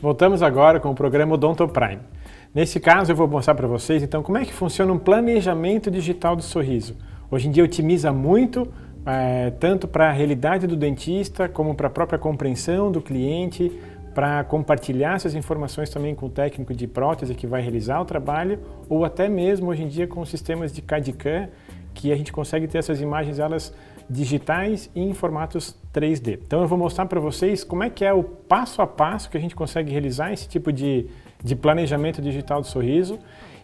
Voltamos agora com o programa Odonto Prime. Nesse caso eu vou mostrar para vocês então como é que funciona um planejamento digital do sorriso. Hoje em dia otimiza muito, tanto para a realidade do dentista, como para a própria compreensão do cliente, para compartilhar essas informações também com o técnico de prótese que vai realizar o trabalho, ou até mesmo hoje em dia com sistemas de CAD/CAM, que a gente consegue ter essas imagens elas digitais e em formatos 3D. Então eu vou mostrar para vocês como é que é o passo a passo que a gente consegue realizar esse tipo de planejamento digital do sorriso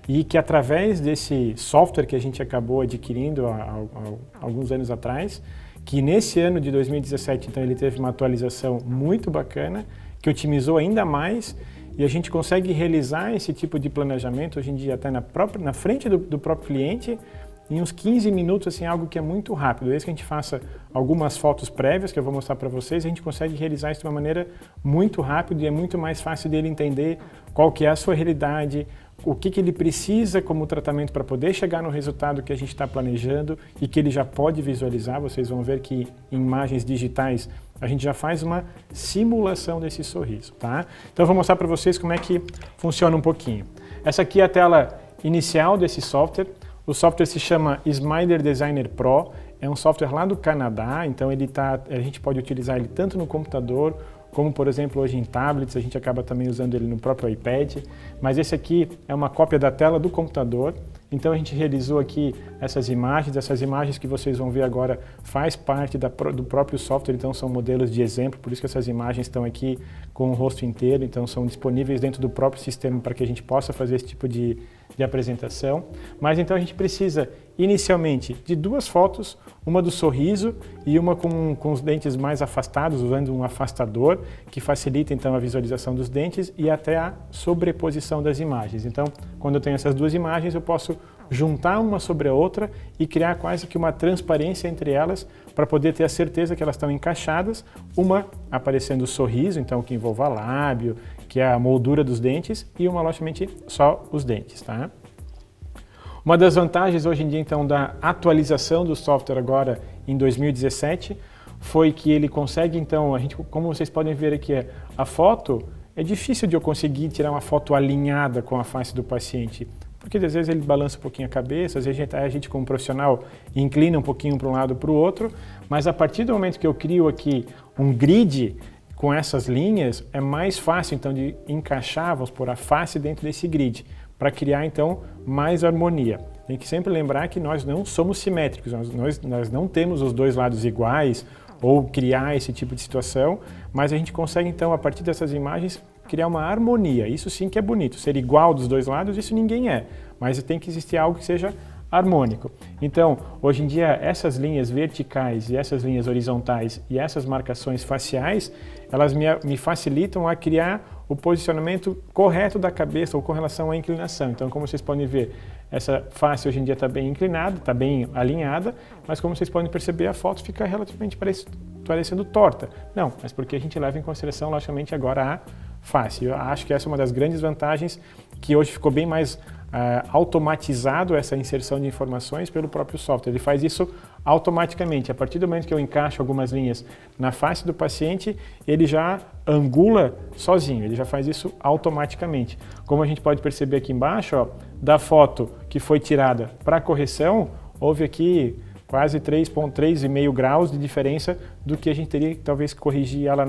e que através desse software que a gente acabou adquirindo há alguns anos atrás, que nesse ano de 2017 então ele teve uma atualização muito bacana, que otimizou ainda mais e a gente consegue realizar esse tipo de planejamento hoje em dia até na frente do próprio cliente, em uns 15 minutos, assim, algo que é muito rápido. Desde que a gente faça algumas fotos prévias, que eu vou mostrar para vocês, a gente consegue realizar isso de uma maneira muito rápida e é muito mais fácil dele entender qual que é a sua realidade, o que ele precisa como tratamento para poder chegar no resultado que a gente está planejando e que ele já pode visualizar. Vocês vão ver que em imagens digitais a gente já faz uma simulação desse sorriso, tá? Então eu vou mostrar para vocês como é que funciona um pouquinho. Essa aqui é a tela inicial desse software. O software se chama Smiler Designer Pro, é um software lá do Canadá, então a gente pode utilizar ele tanto no computador, como por exemplo hoje em tablets, a gente acaba também usando ele no próprio iPad, mas esse aqui é uma cópia da tela do computador, então a gente realizou aqui essas imagens que vocês vão ver agora faz parte do próprio software, então são modelos de exemplo, por isso que essas imagens estão aqui com o rosto inteiro, então são disponíveis dentro do próprio sistema para que a gente possa fazer esse tipo de apresentação. Mas então a gente precisa inicialmente de duas fotos, uma do sorriso e uma com os dentes mais afastados, usando um afastador que facilita então a visualização dos dentes e até a sobreposição das imagens. Então, quando eu tenho essas duas imagens, eu posso juntar uma sobre a outra e criar quase que uma transparência entre elas para poder ter a certeza que elas estão encaixadas, uma aparecendo o sorriso, então que envolva lábio, que é a moldura dos dentes, e uma, logicamente, só os dentes, tá? Uma das vantagens hoje em dia, então, da atualização do software agora em 2017 foi que ele consegue, então, como vocês podem ver aqui, a foto, é difícil de eu conseguir tirar uma foto alinhada com a face do paciente, porque às vezes ele balança um pouquinho a cabeça, às vezes a gente como profissional inclina um pouquinho para um lado para o outro, mas a partir do momento que eu crio aqui um grid com essas linhas, é mais fácil então de encaixar, vamos pôr a face dentro desse grid, para criar então mais harmonia. Tem que sempre lembrar que nós não somos simétricos, nós não temos os dois lados iguais ou criar esse tipo de situação, mas a gente consegue então a partir dessas imagens criar uma harmonia. Isso sim que é bonito, ser igual dos dois lados, isso ninguém é, mas tem que existir algo que seja harmônico. Então, hoje em dia, essas linhas verticais e essas linhas horizontais e essas marcações faciais, elas me facilitam a criar o posicionamento correto da cabeça ou com relação à inclinação. Então, como vocês podem ver, essa face hoje em dia está bem inclinada, está bem alinhada, mas como vocês podem perceber, a foto fica relativamente parecendo torta. Não, mas porque a gente leva em consideração, logicamente, agora a face. Eu acho que essa é uma das grandes vantagens, que hoje ficou bem mais automatizado essa inserção de informações pelo próprio software. Ele faz isso automaticamente. A partir do momento que eu encaixo algumas linhas na face do paciente, ele já angula sozinho, ele já faz isso automaticamente. Como a gente pode perceber aqui embaixo, ó, da foto que foi tirada para a correção, houve aqui quase 3,5 graus de diferença do que a gente teria que talvez corrigir ela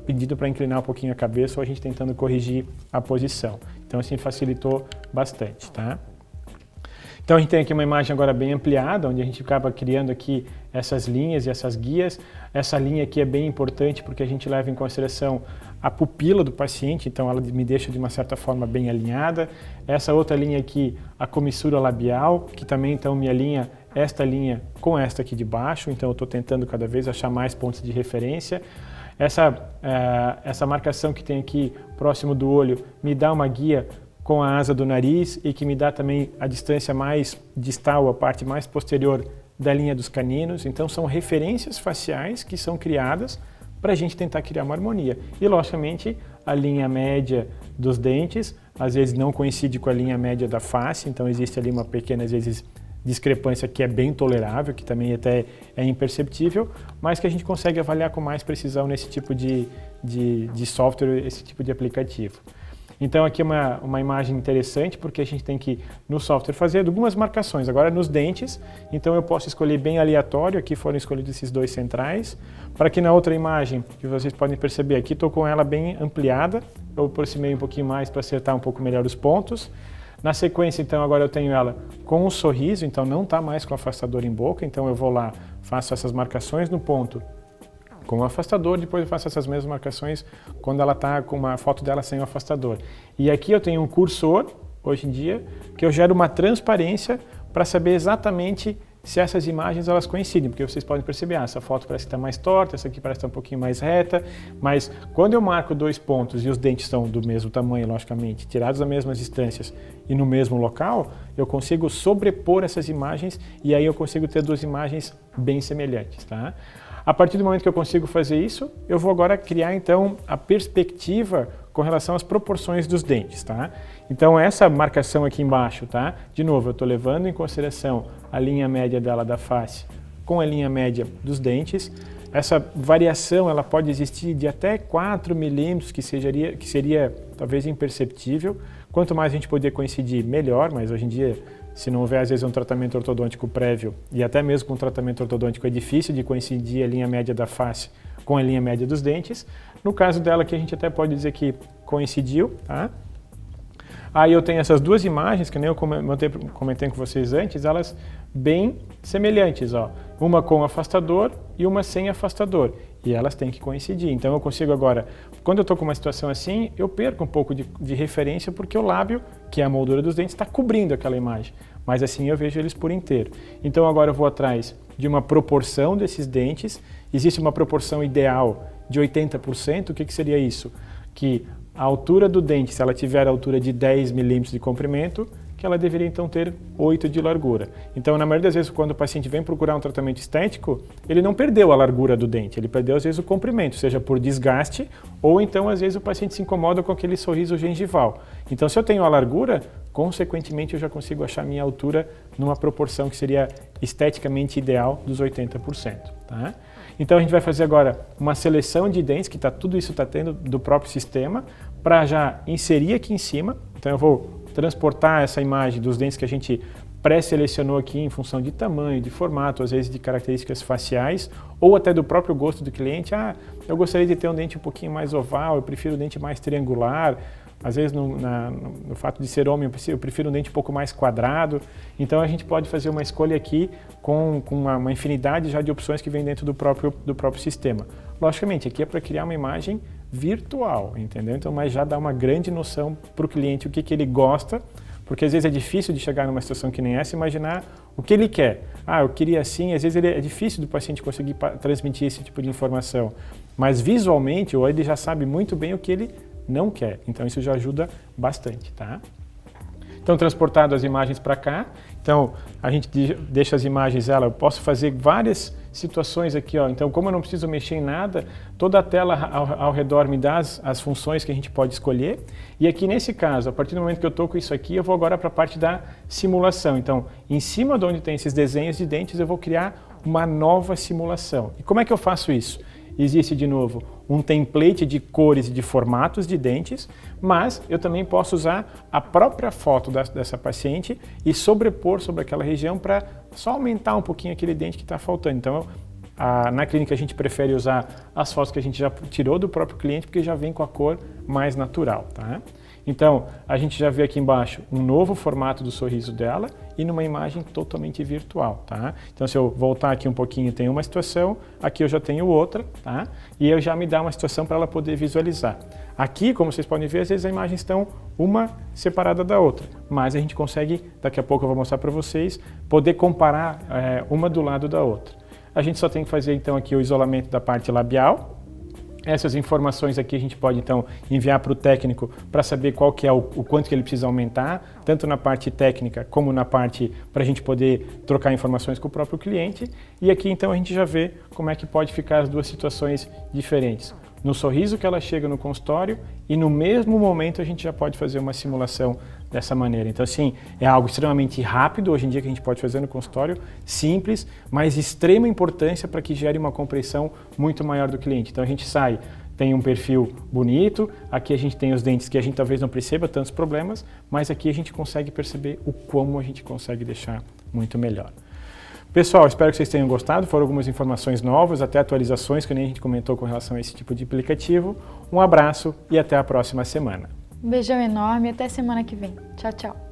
pedindo para inclinar um pouquinho a cabeça ou a gente tentando corrigir a posição. Então assim facilitou bastante, tá? Então a gente tem aqui uma imagem agora bem ampliada, onde a gente acaba criando aqui essas linhas e essas guias. Essa linha aqui é bem importante porque a gente leva em consideração a pupila do paciente, então ela me deixa de uma certa forma bem alinhada. Essa outra linha aqui, a comissura labial, que também então me alinha esta linha com esta aqui de baixo, então eu estou tentando cada vez achar mais pontos de referência. Essa marcação que tem aqui próximo do olho me dá uma guia com a asa do nariz e que me dá também a distância mais distal, a parte mais posterior da linha dos caninos. Então são referências faciais que são criadas para a gente tentar criar uma harmonia. E logicamente a linha média dos dentes às vezes não coincide com a linha média da face, então existe ali uma pequena, às vezes, discrepância que é bem tolerável, que também até é imperceptível, mas que a gente consegue avaliar com mais precisão nesse tipo de software, esse tipo de aplicativo. Então aqui é uma imagem interessante, porque a gente tem que, no software, fazer algumas marcações. Agora nos dentes, então eu posso escolher bem aleatório, aqui foram escolhidos esses dois centrais, para que na outra imagem, que vocês podem perceber aqui, estou com ela bem ampliada, eu aproximei um pouquinho mais para acertar um pouco melhor os pontos. Na sequência, então, agora eu tenho ela com um sorriso, então não está mais com o afastador em boca, então eu vou lá, faço essas marcações no ponto com o afastador, depois eu faço essas mesmas marcações quando ela está com uma foto dela sem o afastador. E aqui eu tenho um cursor, hoje em dia, que eu gero uma transparência para saber exatamente se essas imagens elas coincidem, porque vocês podem perceber, essa foto parece que está mais torta, essa aqui parece estar um pouquinho mais reta, mas quando eu marco dois pontos e os dentes estão do mesmo tamanho, logicamente, tirados das mesmas distâncias e no mesmo local, eu consigo sobrepor essas imagens e aí eu consigo ter duas imagens bem semelhantes, tá? A partir do momento que eu consigo fazer isso, eu vou agora criar então a perspectiva com relação às proporções dos dentes, tá? Então essa marcação aqui embaixo, tá? De novo, eu estou levando em consideração a linha média dela da face com a linha média dos dentes. Essa variação ela pode existir de até 4 milímetros, que seria talvez imperceptível. Quanto mais a gente poder coincidir, melhor, mas hoje em dia, se não houver às vezes um tratamento ortodôntico prévio, e até mesmo com um tratamento ortodôntico é difícil de coincidir a linha média da face com a linha média dos dentes. No caso dela aqui a gente até pode dizer que coincidiu, tá? Aí eu tenho essas duas imagens, que nem eu comentei com vocês antes, elas bem semelhantes, ó. Uma com afastador e uma sem afastador. E elas têm que coincidir. Então eu consigo agora, quando eu estou com uma situação assim, eu perco um pouco de referência, porque o lábio, que é a moldura dos dentes, está cobrindo aquela imagem. Mas assim eu vejo eles por inteiro. Então agora eu vou atrás de uma proporção desses dentes. Existe uma proporção ideal de 80%. O que seria isso? Que a altura do dente, se ela tiver a altura de 10 milímetros de comprimento, que ela deveria então ter 8 de largura. Então, na maioria das vezes, quando o paciente vem procurar um tratamento estético, ele não perdeu a largura do dente, ele perdeu às vezes o comprimento, seja por desgaste, ou então às vezes o paciente se incomoda com aquele sorriso gengival. Então, se eu tenho a largura, consequentemente eu já consigo achar a minha altura numa proporção que seria esteticamente ideal dos 80%. Tá? Então a gente vai fazer agora uma seleção de dentes, que tudo isso está tendo do próprio sistema, para já inserir aqui em cima. Então eu vou transportar essa imagem dos dentes que a gente pré-selecionou aqui em função de tamanho, de formato, às vezes de características faciais, ou até do próprio gosto do cliente. Ah, eu gostaria de ter um dente um pouquinho mais oval, eu prefiro um dente mais triangular. Às vezes, no fato de ser homem, eu prefiro um dente um pouco mais quadrado. Então, a gente pode fazer uma escolha aqui com uma infinidade já de opções que vem dentro do próprio sistema. Logicamente, aqui é para criar uma imagem virtual, entendeu? Então, mas já dá uma grande noção para o cliente o que ele gosta, porque às vezes é difícil de chegar numa situação que nem essa, imaginar o que ele quer. Ah, eu queria assim, às vezes é difícil do paciente conseguir transmitir esse tipo de informação, mas visualmente, ou ele já sabe muito bem o que ele não quer. Então isso já ajuda bastante, tá? Então, transportado as imagens para cá, então a gente deixa as imagens, eu posso fazer várias situações aqui, ó. Então, como eu não preciso mexer em nada, toda a tela ao redor me dá as funções que a gente pode escolher. E aqui nesse caso, a partir do momento que eu estou com isso aqui, eu vou agora para a parte da simulação. Então, em cima de onde tem esses desenhos de dentes, eu vou criar uma nova simulação. E como é que eu faço isso? Existe, de novo, um template de cores e de formatos de dentes, mas eu também posso usar a própria foto dessa paciente e sobrepor sobre aquela região para só aumentar um pouquinho aquele dente que está faltando. Então, na clínica a gente prefere usar as fotos que a gente já tirou do próprio cliente, porque já vem com a cor mais natural, tá? Então, a gente já vê aqui embaixo um novo formato do sorriso dela e numa imagem totalmente virtual, tá? Então, se eu voltar aqui um pouquinho, tem uma situação, aqui eu já tenho outra, tá? E eu já me dá uma situação para ela poder visualizar. Aqui, como vocês podem ver, às vezes as imagens estão uma separada da outra, mas a gente consegue, daqui a pouco eu vou mostrar para vocês, poder comparar uma do lado da outra. A gente só tem que fazer, então, aqui o isolamento da parte labial. Essas informações aqui a gente pode então enviar para o técnico para saber qual que é o quanto que ele precisa aumentar, tanto na parte técnica como na parte para a gente poder trocar informações com o próprio cliente. E aqui então a gente já vê como é que pode ficar as duas situações diferentes. no sorriso que ela chega no consultório e no mesmo momento a gente já pode fazer uma simulação dessa maneira. Então, assim, é algo extremamente rápido hoje em dia que a gente pode fazer no consultório, simples, mas extrema importância para que gere uma compreensão muito maior do cliente. Então, a gente sai, tem um perfil bonito, aqui a gente tem os dentes que a gente talvez não perceba tantos problemas, mas aqui a gente consegue perceber o como a gente consegue deixar muito melhor. Pessoal, espero que vocês tenham gostado, foram algumas informações novas, até atualizações que nem a gente comentou com relação a esse tipo de aplicativo. Um abraço e até a próxima semana. Um beijão enorme e até semana que vem. Tchau, tchau.